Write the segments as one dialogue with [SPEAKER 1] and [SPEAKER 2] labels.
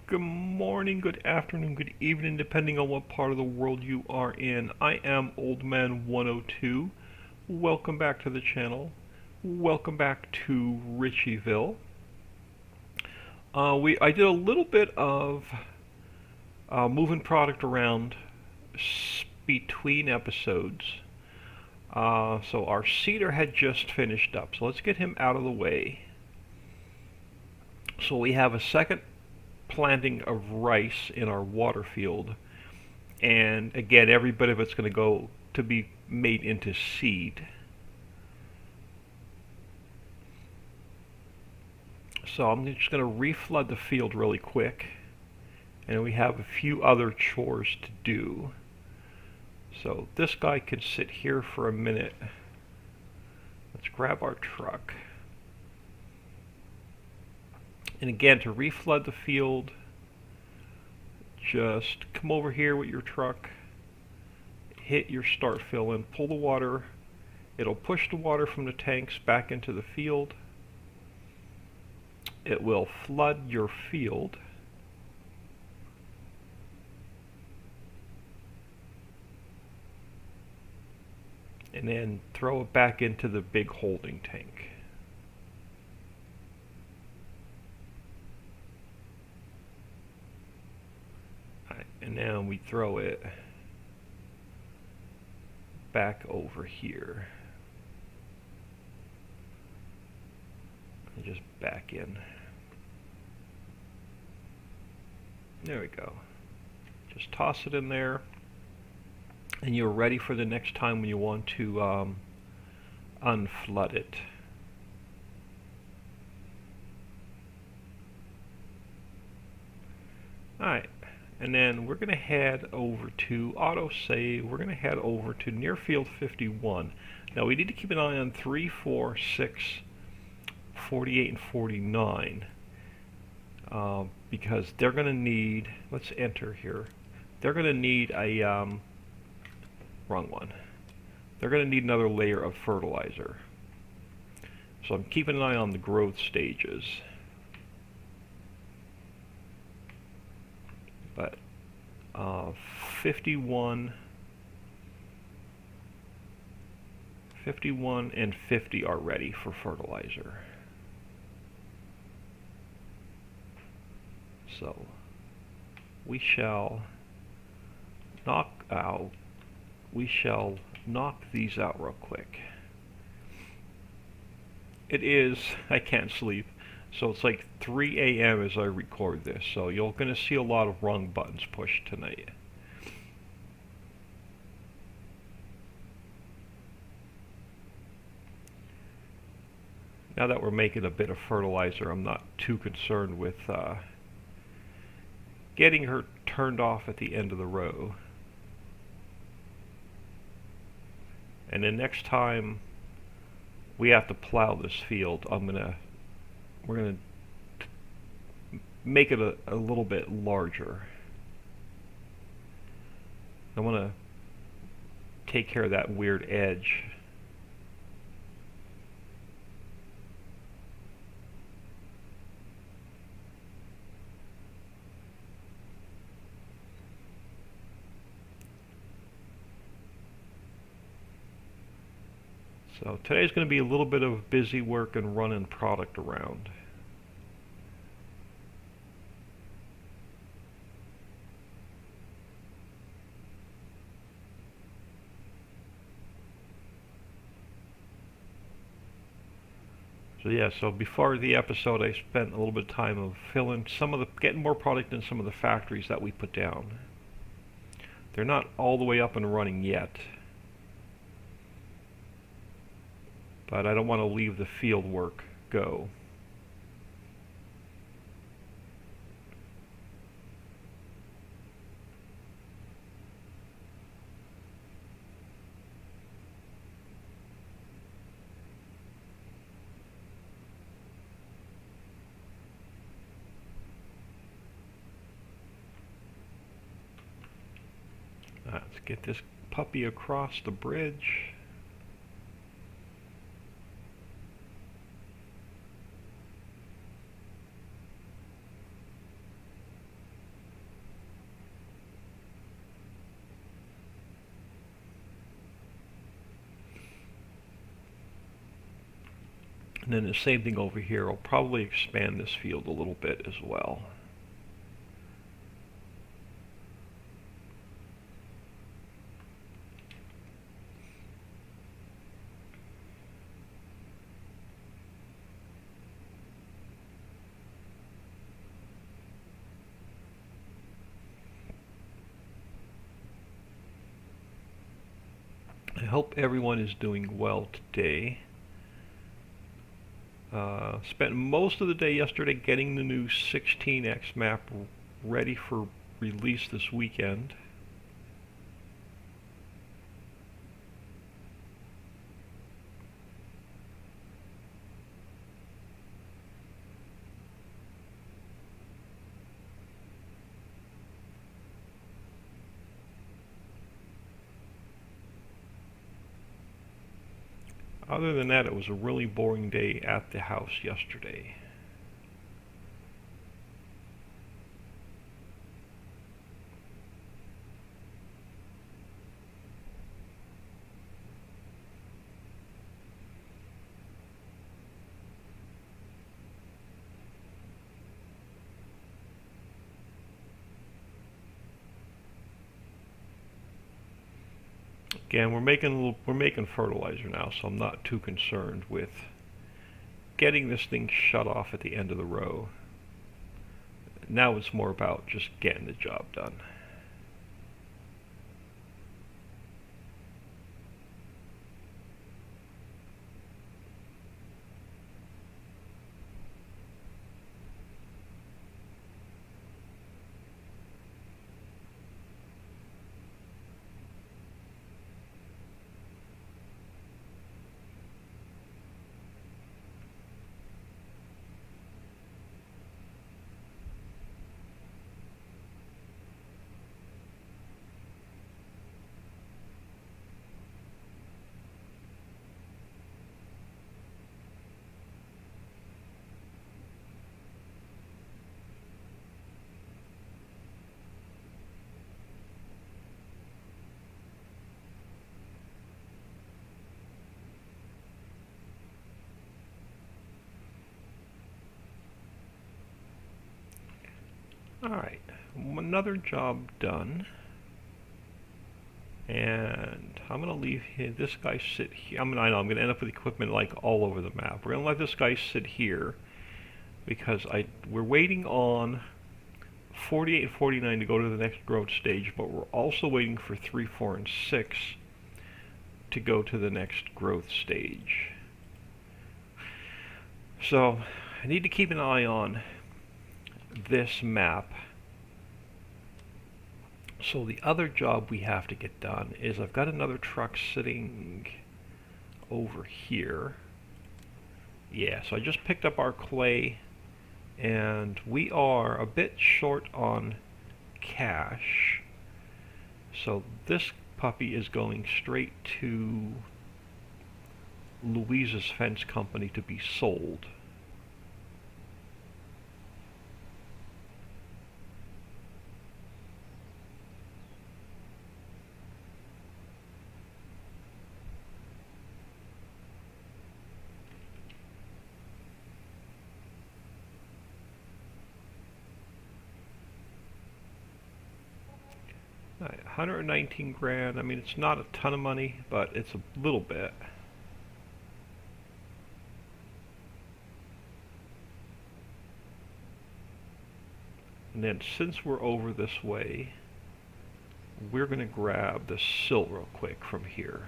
[SPEAKER 1] Good morning, good afternoon, good evening, depending on what part of the world you are in. I am Old Man 102. Welcome back to the channel. Welcome back to Ricciville. I did a little bit of moving product around between episodes. So our seeder had just finished up. So let's get him out of the way. So we have a second planting of rice in our water field, and again every bit of it's going to go to be made into seed. So I'm just going to reflood the field really quick, and we have a few other chores to do. So this guy can sit here for a minute. Let's grab our truck. And again, to reflood the field, just come over here with your truck, hit your start fill and pull the water. It'll push the water from the tanks back into the field. It will flood your field. And then throw it back into the big holding tank. And then we throw it back over here. And just back in. There we go. Just toss it in there, and you're ready for the next time when you want to unflood it. Alright, and then we're going to head over to autosave. We're going to head over to near field 51. Now we need to keep an eye on 3, 4, 6, 48, and 49. Because they're going to need, let's enter here, they're going to need a, wrong one, they're going to need another layer of fertilizer. So I'm keeping an eye on the growth stages. But 51 and 50 are ready for fertilizer. So we shall knock these out real quick. It is, I can't sleep, so it's like 3 a.m. as I record this, so you're going to see a lot of wrong buttons pushed tonight. Now that we're making a bit of fertilizer, I'm not too concerned with getting her turned off at the end of the row. And then next time we have to plow this field, we're gonna make it a little bit larger. I want to take care of that weird edge. So today's going to be a little bit of busy work and running product around. So yeah, so before the episode I spent a little bit of time of getting more product in some of the factories that we put down. They're not all the way up and running yet, but I don't want to leave the field work go. Let's get this puppy across the bridge. And then the same thing over here. I'll probably expand this field a little bit as well. I hope everyone is doing well today. Spent most of the day yesterday getting the new 16X map ready for release this weekend. Other than that, it was a really boring day at the house yesterday. Again, we're making fertilizer now, so I'm not too concerned with getting this thing shut off at the end of the row. Now it's more about just getting the job done. Alright, another job done. And I'm going to leave this guy sit here. I know I'm going to end up with equipment like all over the map. We're going to let this guy sit here because we're waiting on 48 and 49 to go to the next growth stage, but we're also waiting for 3, 4, and 6 to go to the next growth stage. So I need to keep an eye on this map. So the other job we have to get done is I've got another truck sitting over here. Yeah, so I just picked up our clay and we are a bit short on cash. So this puppy is going straight to Louise's Fence Company to be sold. All right, 119 grand. I mean, it's not a ton of money, but it's a little bit. And then since we're over this way, we're going to grab the silt real quick from here.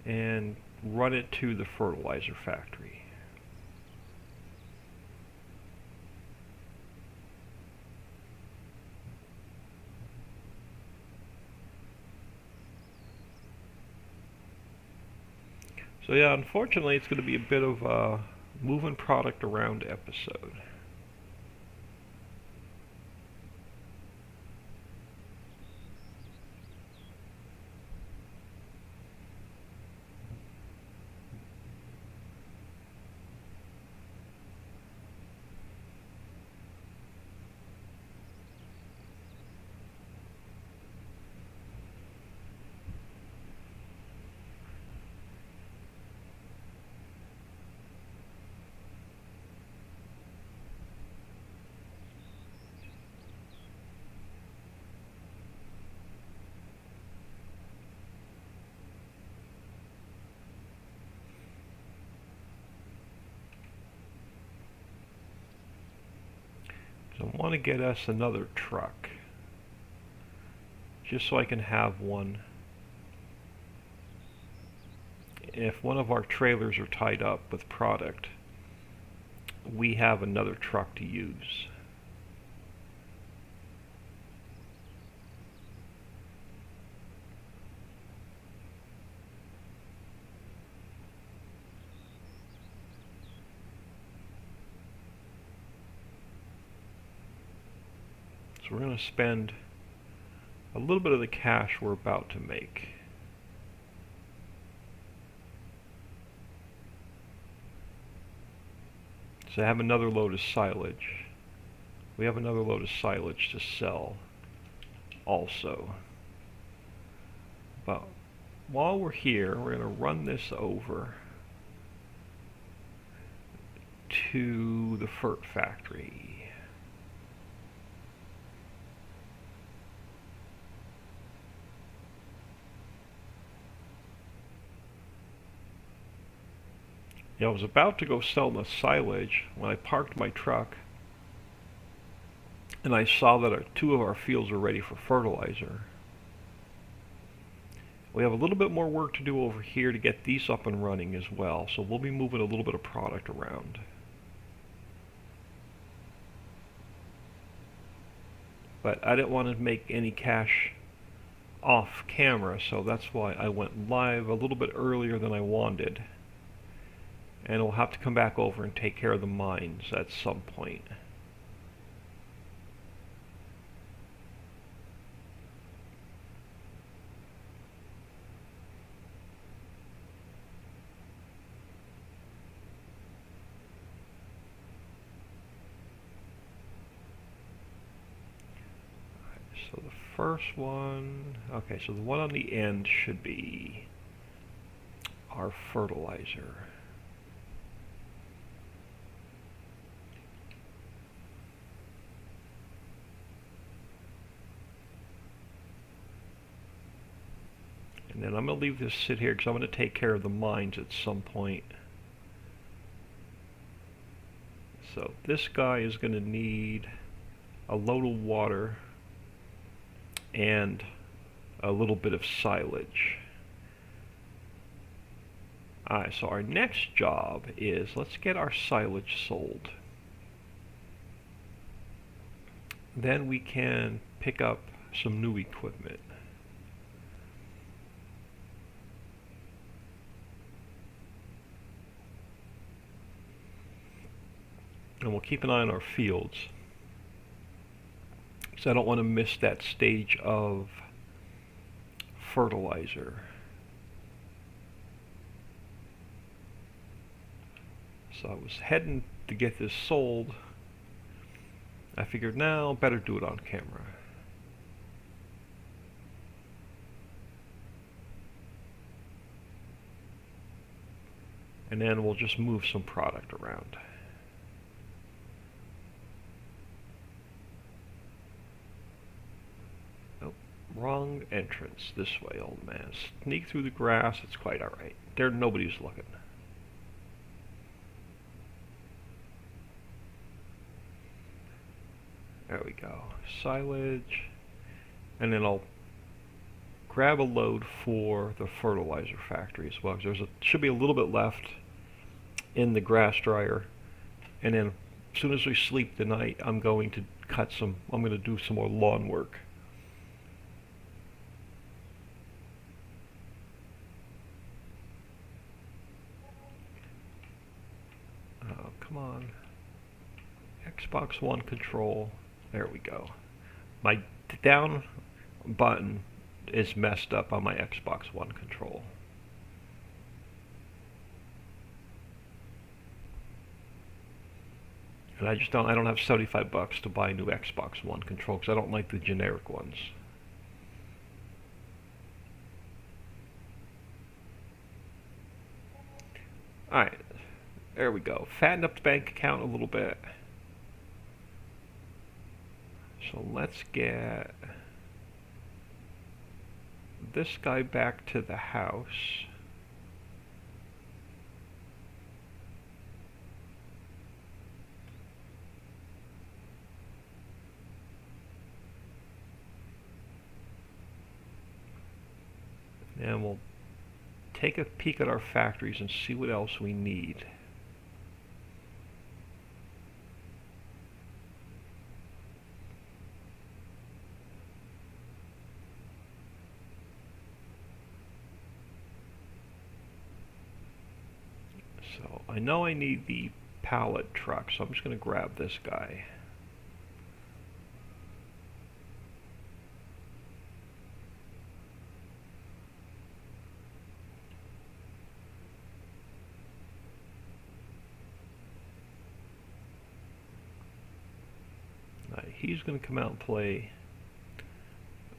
[SPEAKER 1] And run it to the fertilizer factory. So yeah, unfortunately it's going to be a bit of a moving product around episode. So I want to get us another truck, just so I can have one. If one of our trailers are tied up with product, we have another truck to use. So we're going to spend a little bit of the cash we're about to make. So I have another load of silage. We have another load of silage to sell also. But while we're here, we're going to run this over to the Fert factory. I was about to go sell the silage when I parked my truck and I saw that two of our fields were ready for fertilizer. We have a little bit more work to do over here to get these up and running as well, so we'll be moving a little bit of product around. But I didn't want to make any cash off camera, so that's why I went live a little bit earlier than I wanted. And we'll have to come back over and take care of the mines at some point. So the first one, okay, so the one on the end should be our fertilizer. And then I'm going to leave this sit here because I'm going to take care of the mines at some point. So this guy is going to need a load of water and a little bit of silage. Alright, so our next job is, let's get our silage sold. Then we can pick up some new equipment. And we'll keep an eye on our fields, because I don't want to miss that stage of fertilizer. So I was heading to get this sold. I figured now better do it on camera. And then we'll just move some product around. Wrong entrance. This way, old man. Sneak through the grass. It's quite alright. There, nobody's looking. There we go. Silage. And then I'll grab a load for the fertilizer factory as well, because should be a little bit left in the grass dryer. And then as soon as we sleep tonight, I'm going to do some more lawn work. Come on. Xbox One control. There we go. My down button is messed up on my Xbox One control. And I don't have $75 to buy a new Xbox One control because I don't like the generic ones. Alright. There we go. Fatten up the bank account a little bit. So let's get this guy back to the house. And we'll take a peek at our factories and see what else we need. So I know I need the pallet truck, so I'm just going to grab this guy. He's going to come out and play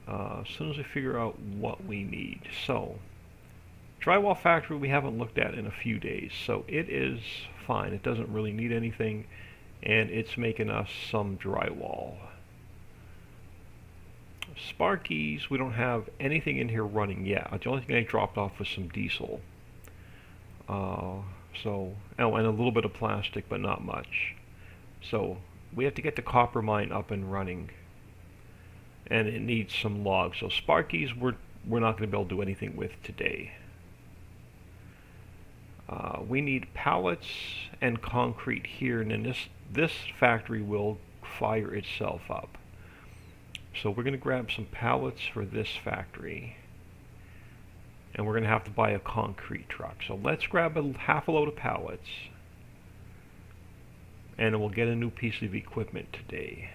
[SPEAKER 1] as soon as I figure out what we need. So, drywall factory we haven't looked at in a few days, so it is fine. It doesn't really need anything, and it's making us some drywall. Sparkies, we don't have anything in here running yet. The only thing I dropped off was some diesel. Oh, and a little bit of plastic, but not much. So we have to get the copper mine up and running, and it needs some logs. So Sparkies we're not going to be able to do anything with today. We need pallets and concrete here, and then this factory will fire itself up. So we're going to grab some pallets for this factory, and we're going to have to buy a concrete truck. So let's grab half a load of pallets, and we'll get a new piece of equipment today.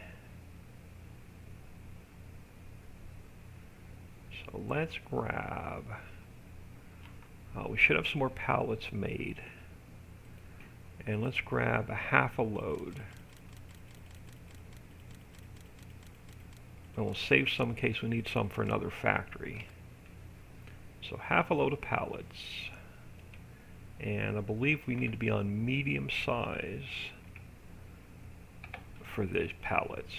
[SPEAKER 1] So let's grab, we should have some more pallets made, and let's grab a half a load, and we'll save some in case we need some for another factory. So half a load of pallets, and I believe we need to be on medium size for these pallets.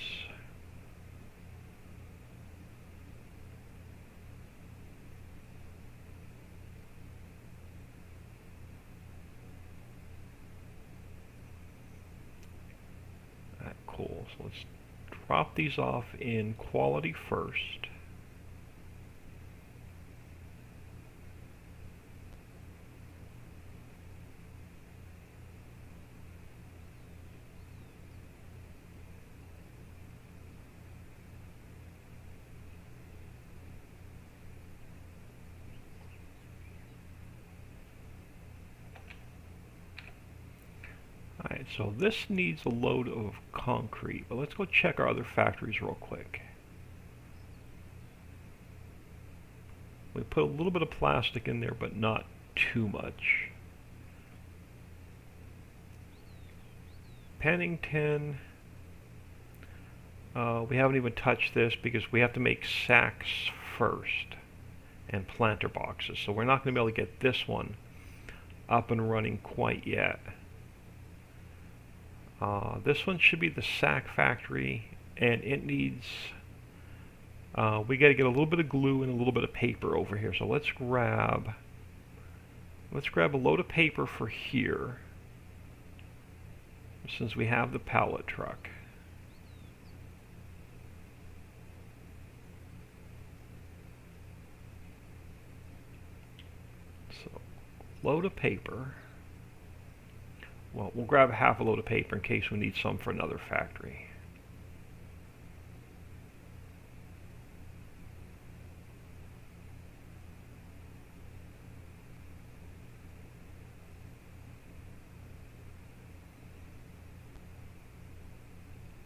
[SPEAKER 1] Alright, cool. So let's drop these off in quality first. Alright, so this needs a load of concrete, but let's go check our other factories real quick. We put a little bit of plastic in there, but not too much. Pennington, we haven't even touched this because we have to make sacks first and planter boxes, so we're not going to be able to get this one up and running quite yet. This one should be the sack factory, and it needs, we got to get a little bit of glue and a little bit of paper over here. So let's grab a load of paper for here, since we have the pallet truck. So, load of paper. Well, we'll grab half a load of paper in case we need some for another factory.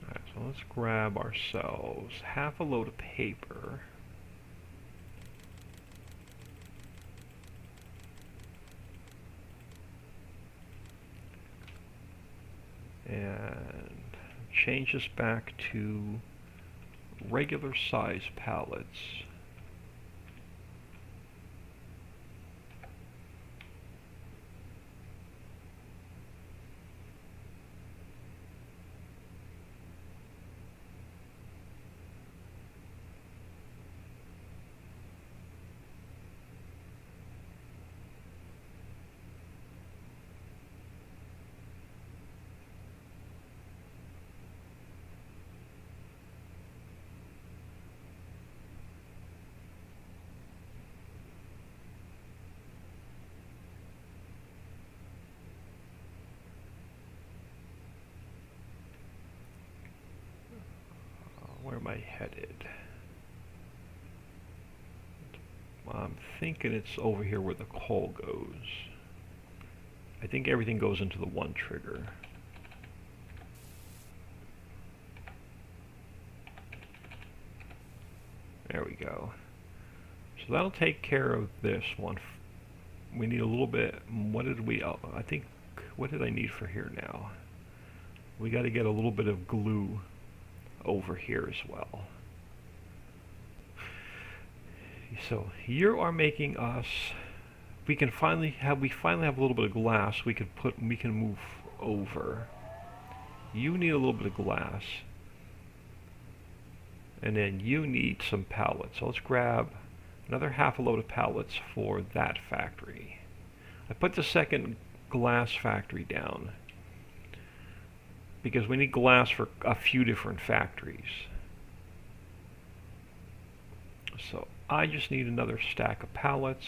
[SPEAKER 1] Alright, so let's grab ourselves half a load of paper. And change this back to regular size pallets. Where am I headed? I'm thinking it's over here where the coal goes. I think everything goes into the one trigger. There we go. So that'll take care of this one. We need a little bit. What did we? I think. What did I need for here now? We got to get a little bit of glue over here as well. So you are making us. We finally have a little bit of glass. We can move over. You need a little bit of glass. And then you need some pallets. So let's grab another half a load of pallets for that factory. I put the second glass factory down because we need glass for a few different factories. So I just need another stack of pallets.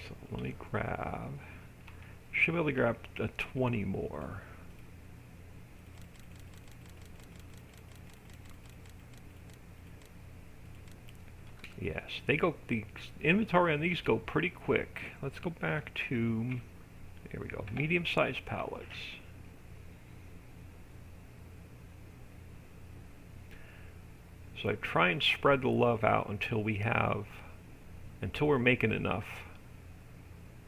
[SPEAKER 1] So let me grab, should be able to grab 20 more. Yes, the inventory on these go pretty quick. Let's go back to, there we go, medium-sized pallets. So I try and spread the love out until we're making enough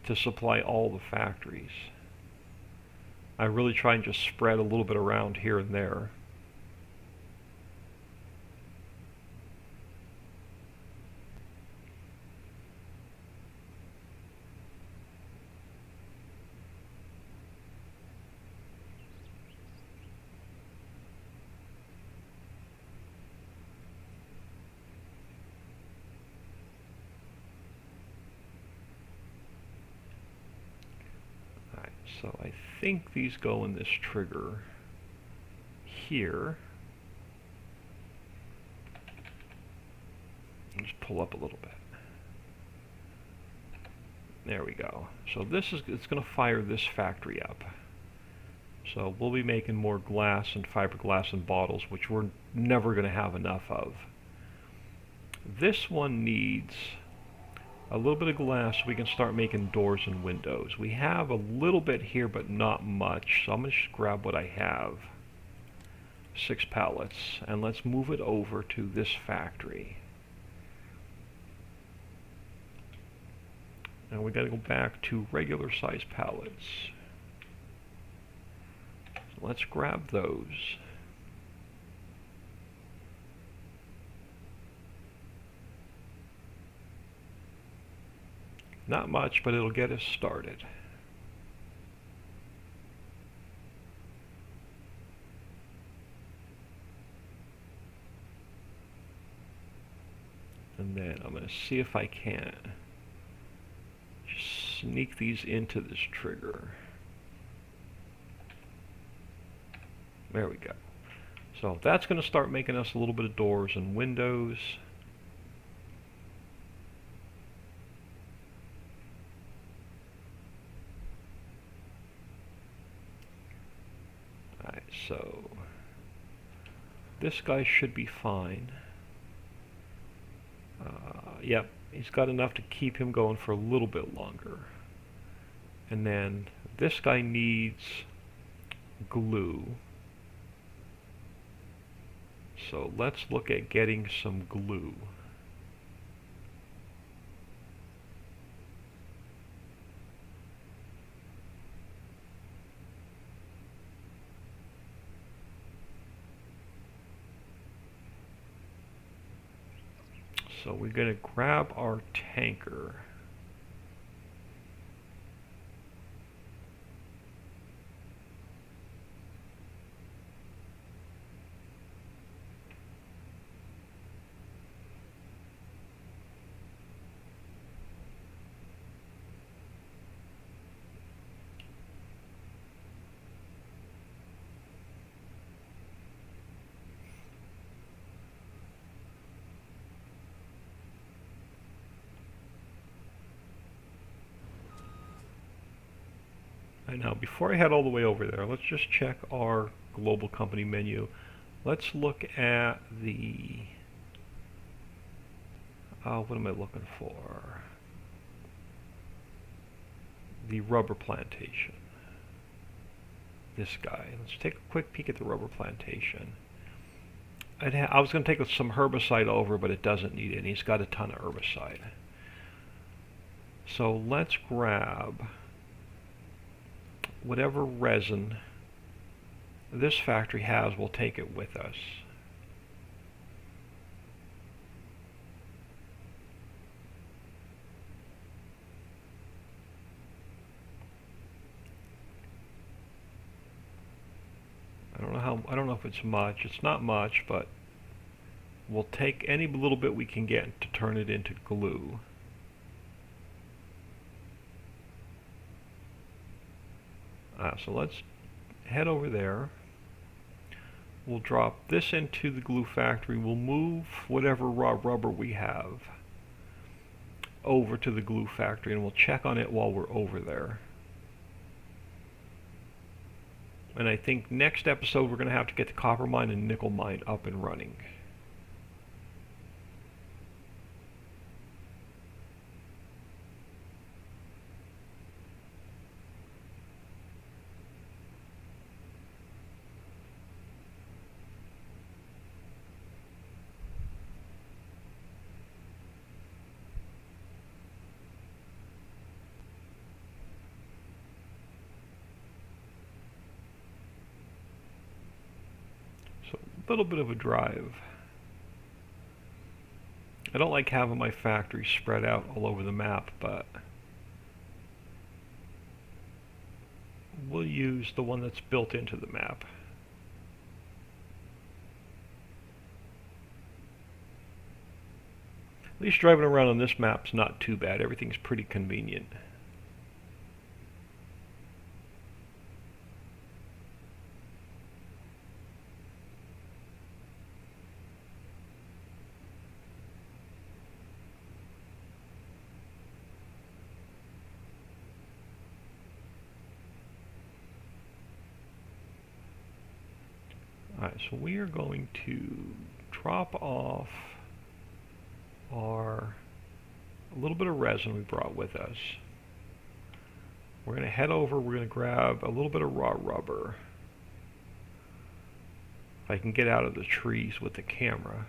[SPEAKER 1] to supply all the factories. I really try and just spread a little bit around here and there. So I think these go in this trigger here. Just pull up a little bit. There we go. So it's going to fire this factory up. So we'll be making more glass and fiberglass and bottles, which we're never going to have enough of. This one needs a little bit of glass so we can start making doors and windows. We have a little bit here, but not much. So I'm going to just grab what I have. 6 pallets. And let's move it over to this factory. And we got to go back to regular size pallets. So let's grab those. Not much, but it'll get us started. And then I'm going to see if I can just sneak these into this trigger. There we go. So that's going to start making us a little bit of doors and windows. Alright, so this guy should be fine. Yep, he's got enough to keep him going for a little bit longer. And then this guy needs glue. So let's look at getting some glue. So we're going to grab our tanker. And now, before I head all the way over there, let's just check our global company menu. Let's look at the, what am I looking for? The rubber plantation. This guy. Let's take a quick peek at the rubber plantation. I was going to take some herbicide over, but it doesn't need any. He's got a ton of herbicide. So let's grab whatever resin this factory has, we'll take it with us. I don't know if it's much. It's not much, but we'll take any little bit we can get to turn it into glue. So let's head over there. We'll drop this into the glue factory. We'll move whatever raw rubber we have over to the glue factory, and we'll check on it while we're over there. And I think next episode we're going to have to get the copper mine and nickel mine up and running. A little bit of a drive. I don't like having my factory spread out all over the map, but we'll use the one that's built into the map. At least driving around on this map's not too bad. Everything's pretty convenient. Alright, so we are going to drop off a little bit of resin we brought with us. We're going to head over, we're going to grab a little bit of raw rubber. If I can get out of the trees with the camera.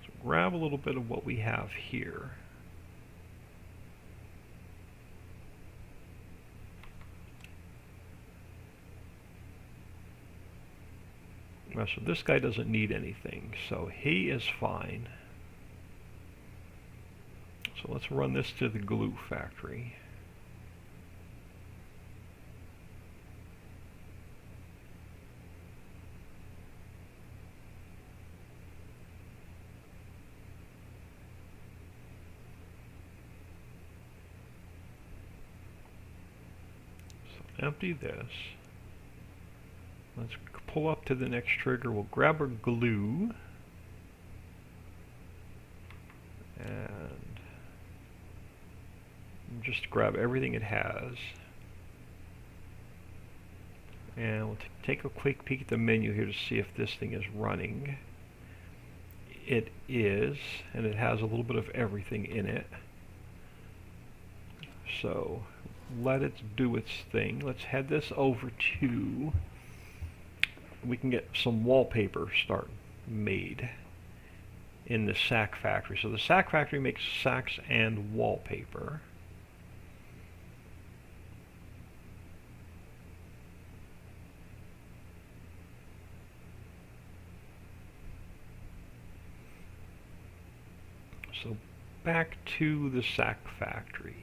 [SPEAKER 1] So grab a little bit of what we have here. So this guy doesn't need anything, so he is fine. So let's run this to the glue factory. So empty this. Let's pull up to the next trigger. We'll grab our glue and just grab everything it has. And we'll take a quick peek at the menu here to see if this thing is running. It is, and it has a little bit of everything in it. So let it do its thing. Let's head this over to, we can get some wallpaper start made in the sack factory. So the sack factory makes sacks and wallpaper. So back to the sack factory.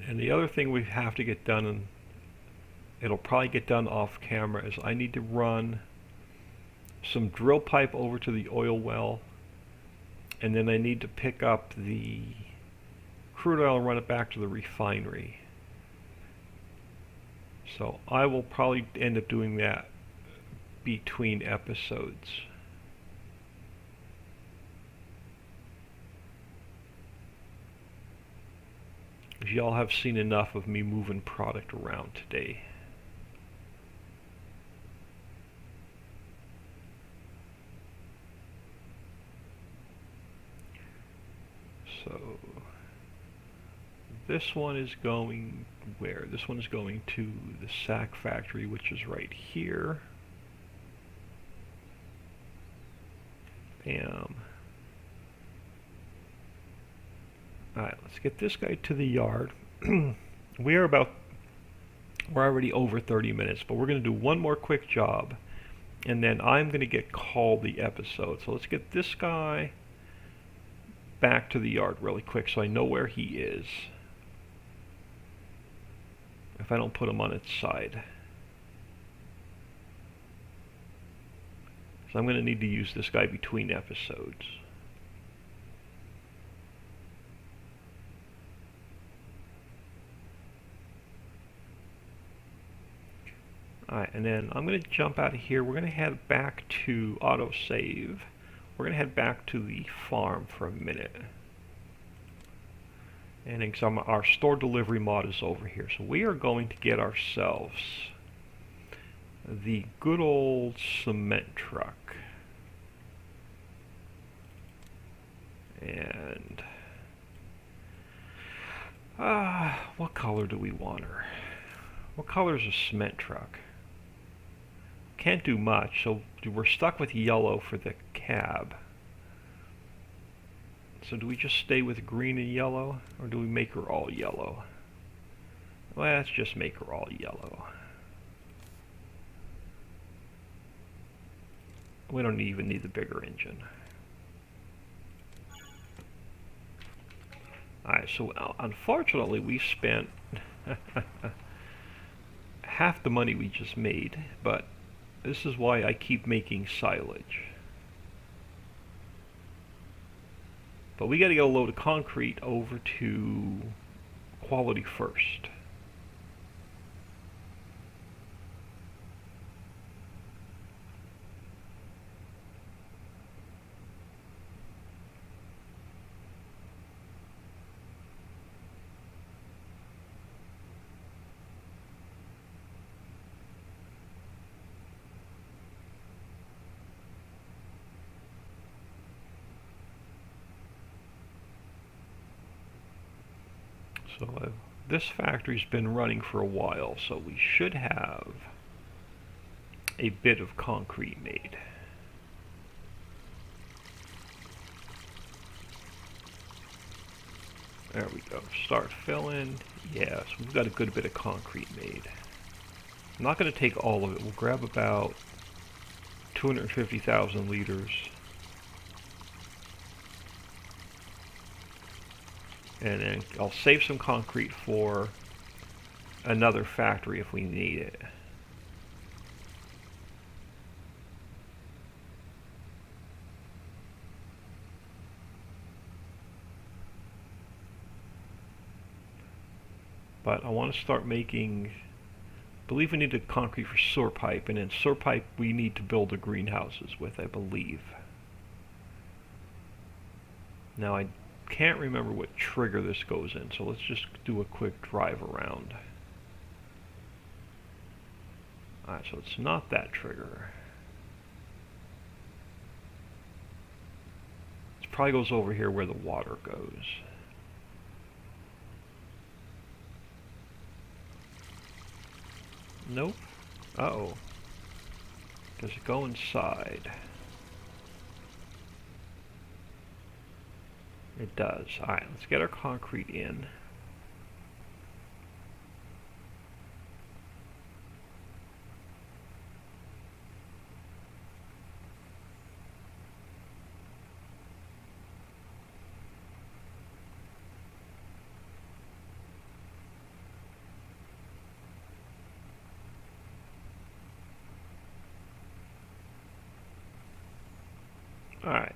[SPEAKER 1] And the other thing we have to get done it'll probably get done off camera, is I need to run some drill pipe over to the oil well, and then I need to pick up the crude oil and run it back to the refinery. So I will probably end up doing that between episodes. Y'all have seen enough of me moving product around today. So this one is going where? This one is going to the sack factory, which is right here. Bam. Alright, let's get this guy to the yard. We're already over 30 minutes, but we're going to do one more quick job, and then I'm going to get called the episode. So let's get this guy back to the yard really quick so I know where he is, if I don't put him on its side. So I'm going to need to use this guy between episodes. Alright, and then I'm going to jump out of here. We're going to head back to autosave. We're going to head back to the farm for a minute. And our store delivery mod is over here. So we are going to get ourselves the good old cement truck. And what color do we want her? What color is a cement truck? Can't do much, so we're stuck with yellow for the cab. So do we just stay with green and yellow, or do we make her all yellow? Well, let's just make her all yellow. We don't even need the bigger engine. Alright, so unfortunately we spent half the money we just made, but this is why I keep making silage. But we got to get a load of concrete over to quality first. So this factory's been running for a while, so we should have a bit of concrete made. There we go. Start filling. Yes, we've got a good bit of concrete made. I'm not going to take all of it. We'll grab about 250,000 liters. And then I'll save some concrete for another factory if we need it. But I want to start making, I believe we need the concrete for sewer pipe, and then sewer pipe we need to build the greenhouses with, I believe. Now I can't remember what trigger this goes in, so let's just do a quick drive around. Alright, so it's not that trigger. It probably goes over here where the water goes. Nope. Uh-oh. Does it go inside? It does. Alright, let's get our concrete in. Alright.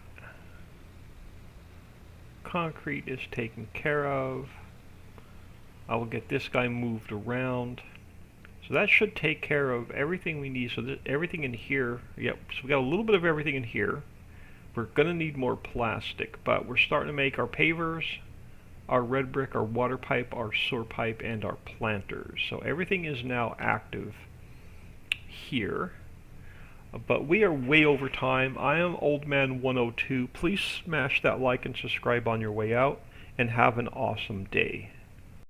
[SPEAKER 1] Concrete is taken care of. I will get this guy moved around. So that should take care of everything we need. So everything in here, yep, so we got a little bit of everything in here. We're going to need more plastic, but we're starting to make our pavers, our red brick, our water pipe, our sewer pipe, and our planters. So everything is now active here. But we are way over time. I am Old Man 102. Please smash that like and subscribe on your way out, and have an awesome day.